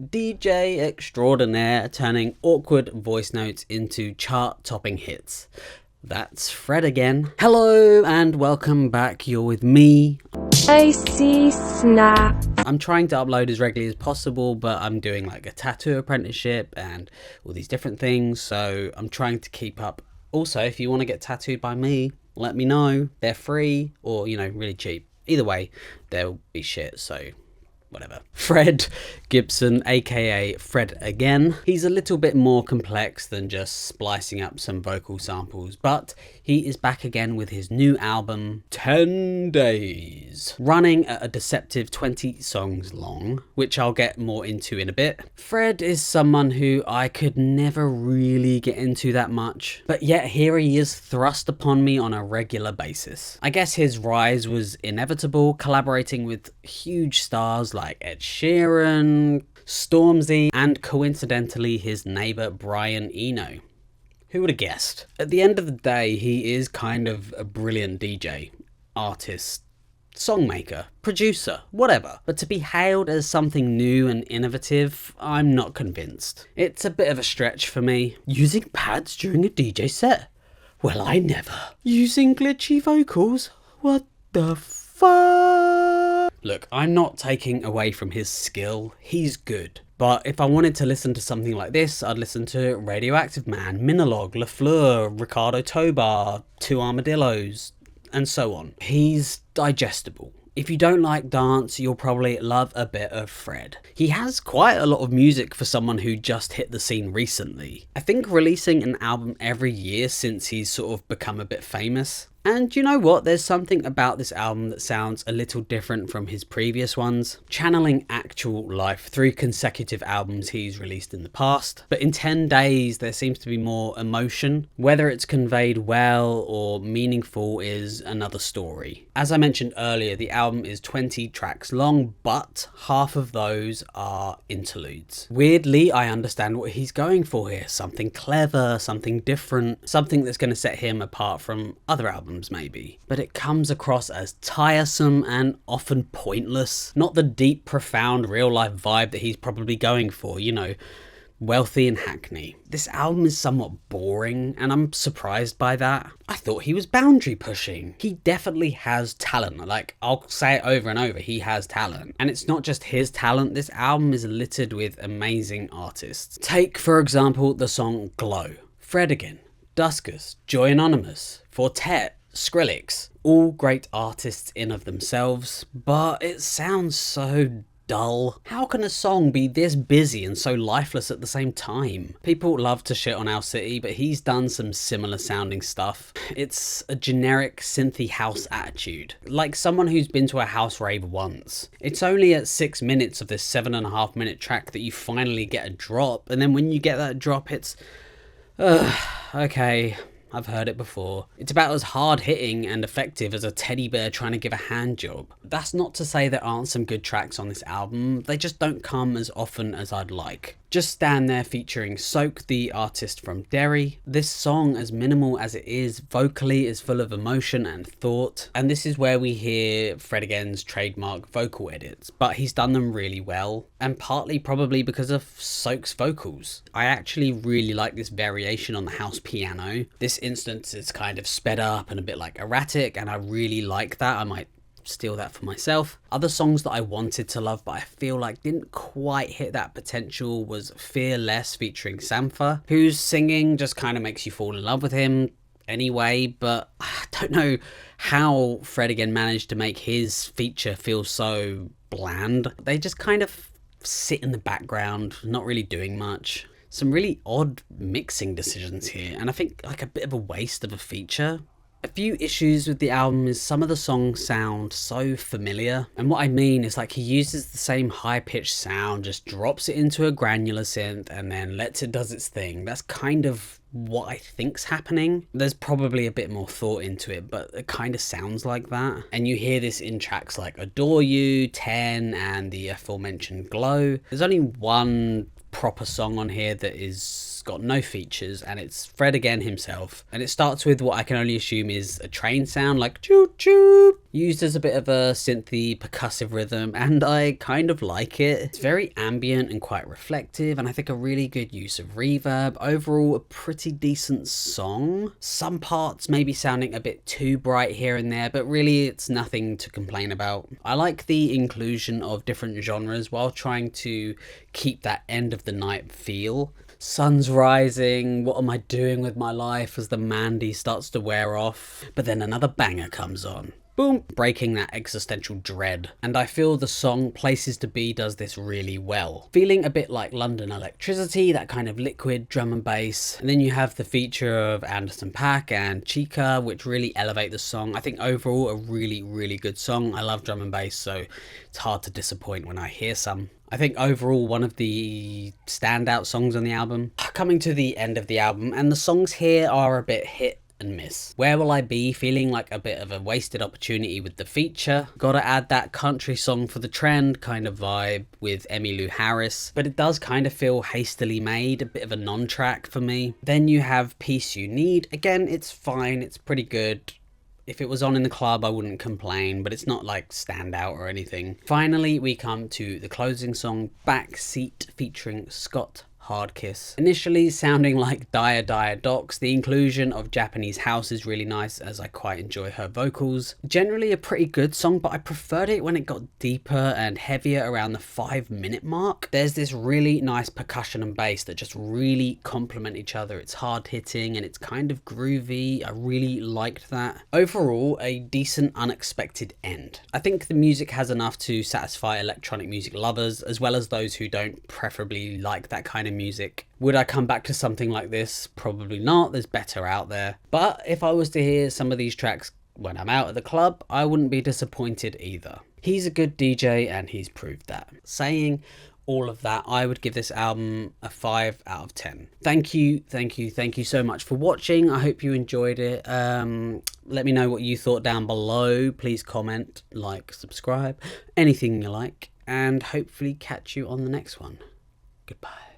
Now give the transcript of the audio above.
DJ extraordinaire turning awkward voice notes into chart-topping hits. That's Fred again. Hello and welcome back. You're with me. AC Snap. I'm trying to upload as regularly as possible, but I'm doing like a tattoo apprenticeship and all these different things, so I'm trying to keep up. Also, if you want to get tattooed by me, let me know. They're free or, really cheap. Either way, they'll be shit, so whatever. Fred Gibson, aka Fred again. He's a little bit more complex than just splicing up some vocal samples, but he is back again with his new album, 10 Days, running at a deceptive 20 songs long, which I'll get more into in a bit. Fred is someone who I could never really get into that much, but yet here he is thrust upon me on a regular basis. I guess his rise was inevitable, collaborating with huge stars like Ed Sheeran, Stormzy, and coincidentally his neighbour Brian Eno. Who would have guessed? At the end of the day, he is kind of a brilliant DJ, artist, songmaker, producer, whatever. But to be hailed as something new and innovative, I'm not convinced. It's a bit of a stretch for me. Using pads during a DJ set? Well, I never. Using glitchy vocals? What the fuck? Look, I'm not taking away from his skill. He's good. But if I wanted to listen to something like this, I'd listen to Radioactive Man, Minologue, LaFleur, Ricardo Tobar, Two Armadillos, and so on. He's digestible. If you don't like dance, you'll probably love a bit of Fred. He has quite a lot of music for someone who just hit the scene recently. I think releasing an album every year since he's sort of become a bit famous. And you know what? There's something about this album that sounds a little different from his previous ones, channeling actual life through consecutive albums he's released in the past. But in 10 Days, there seems to be more emotion. Whether it's conveyed well or meaningful is another story. As I mentioned earlier, the album is 20 tracks long, but half of those are interludes. Weirdly, I understand what he's going for here. Something clever, something different, something that's going to set him apart from other albums maybe, but it comes across as tiresome and often pointless. Not the deep, profound, real-life vibe that he's probably going for, wealthy and hackney. This album is somewhat boring, and I'm surprised by that. I thought he was boundary pushing. He definitely has talent. Like, I'll say it over and over, he has talent. And it's not just his talent, this album is littered with amazing artists. Take, for example, the song Glow. Fred again, Duskers, Joy Anonymous, Fortet, Skrillex, all great artists in of themselves, but it sounds so dull. How can a song be this busy and so lifeless at the same time? People love to shit on Our City, but he's done some similar sounding stuff. It's a generic synthy house attitude, like someone who's been to a house rave once. It's only at 6 minutes of this 7.5 minute track that you finally get a drop, and then when you get that drop, it's okay, I've heard it before. It's about as hard-hitting and effective as a teddy bear trying to give a hand job. That's not to say there aren't some good tracks on this album, they just don't come as often as I'd like. Just Stand There featuring Soak, the artist from Derry. This song, as minimal as it is, vocally is full of emotion and thought, and this is where we hear Fred again's trademark vocal edits, but he's done them really well, and partly probably because of Soak's vocals. I actually really like this variation on the house piano. This instance is kind of sped up and a bit like erratic, and I really like that. I might steal that for myself. Other songs that I wanted to love but I feel like didn't quite hit that potential was Fear Less featuring Sampha, whose singing just kind of makes you fall in love with him anyway, but I don't know how Fred again managed to make his feature feel so bland. They just kind of sit in the background, not really doing much. Some really odd mixing decisions here, and I think like a bit of a waste of a feature. A few issues with the album is some of the songs sound so familiar, and what I mean is like he uses the same high-pitched sound, just drops it into a granular synth and then lets it does its thing. That's kind of what I think's happening. There's probably a bit more thought into it, but it kind of sounds like that. And you hear this in tracks like Adore You, 10, and the aforementioned Glow. There's only one proper song on here that is got no features, and it's Fred again himself. And it starts with what I can only assume is a train sound, like choo choo, used as a bit of a synthy percussive rhythm, and I kind of like it. It's very ambient and quite reflective, and I think a really good use of reverb. Overall, a pretty decent song. Some parts maybe sounding a bit too bright here and there, but really it's nothing to complain about. I like the inclusion of different genres while trying to keep that end of the night feel. Sun's rising, what am I doing with my life, as the Mandy starts to wear off, but then another banger comes on. Boom, breaking that existential dread. And I feel the song Places to Be does this really well. Feeling a bit like London Electricity, that kind of liquid drum and bass. And then you have the feature of Anderson .Paak and Chica, which really elevate the song. I think overall a really, really good song. I love drum and bass, so it's hard to disappoint when I hear some. I think overall one of the standout songs on the album. Coming to the end of the album, and the songs here are a bit hit and miss. Where Will I Be, feeling like a bit of a wasted opportunity with the feature. Gotta add that country song for the trend kind of vibe with Emmylou Harris, but it does kind of feel hastily made, a bit of a non-track for me. Then you have Peace You Need. Again, it's fine, it's pretty good. If it was on in the club, I wouldn't complain, but it's not like standout or anything. Finally, we come to the closing song, Backseat, featuring Scott Hardkiss. Initially sounding like Dire Dire Docs, the inclusion of Japanese house is really nice, as I quite enjoy her vocals. Generally a pretty good song, but I preferred it when it got deeper and heavier around the 5-minute mark. There's this really nice percussion and bass that just really complement each other. It's hard hitting and it's kind of groovy. I really liked that. Overall, a decent unexpected end. I think the music has enough to satisfy electronic music lovers, as well as those who don't preferably like that kind of music. Would I come back to something like this? Probably not. There's better out there. But if I was to hear some of these tracks when I'm out at the club, I wouldn't be disappointed either. He's a good DJ and he's proved that. Saying all of that, I would give this album a 5 out of 10. Thank you so much for watching. I hope you enjoyed it. Let me know what you thought down below. Please comment, like, subscribe, anything you like, and hopefully catch you on the next one. Goodbye.